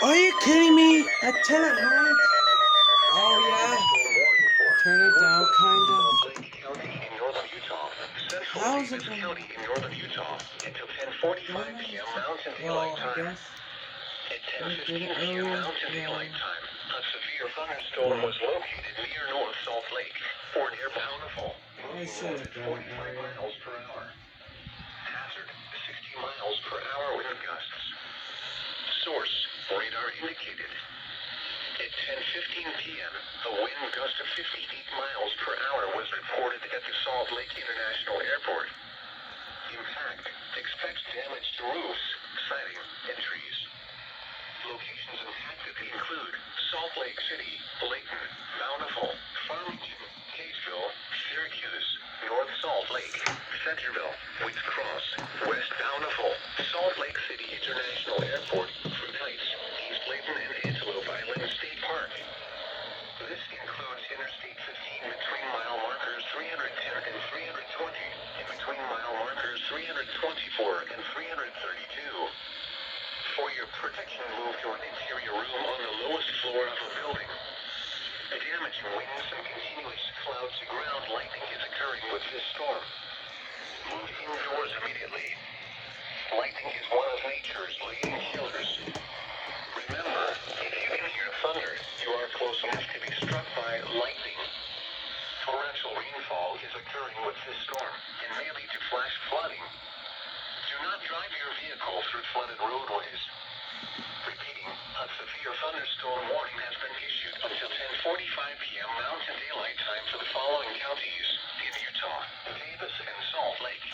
Are you kidding me? At 10 at night? Oh yeah. Turn it down, kinda. How's it gonna? County in northern Utah until 10:45 p.m. Mountain Daylight Well, I Time. guess At I did 10:15 it p.m. earlier. Mountain Well, Daylight Time, a severe thunderstorm was located near North Salt Lake or near Bountiful, I moving should more than have done it 45 earlier. miles per hour. Hazard, 60 miles per hour wind gusts. Source, radar indicated. At 10:15 p.m., a wind gust of 58 miles per hour was reported at the Salt Lake International Airport. Impact, expect damage to roofs, siding, and trees. Locations impacted include Salt Lake City, Layton, Bountiful, Farmington, Kaysville, Syracuse, North Salt Lake, Centerville, Woods Cross, West Bountiful, Salt Lake City International Airport, Fruit Heights, East Layton, and Antelope Island State Park. This includes Interstate 15 between mile markers 310 and 320, and between mile markers 324 and 332. For your protection, move to an interior room on the lowest floor of a building. Damaging winds and continuous cloud-to-ground lightning is occurring with this storm. Move indoors immediately. Lightning is one of nature's leading killers. Remember, if you can hear thunder, you are close enough to be struck by lightning. Torrential rainfall is occurring with this storm and may lead to flash flooding. Do not drive your vehicle through flooded roadways. Repeating, a severe thunderstorm warning has been issued until 10:45 p.m. Mountain Daylight Time for the following counties in Utah, Davis, and Salt Lake.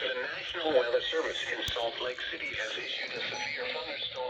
The National Weather Service in Salt Lake City has issued a severe thunderstorm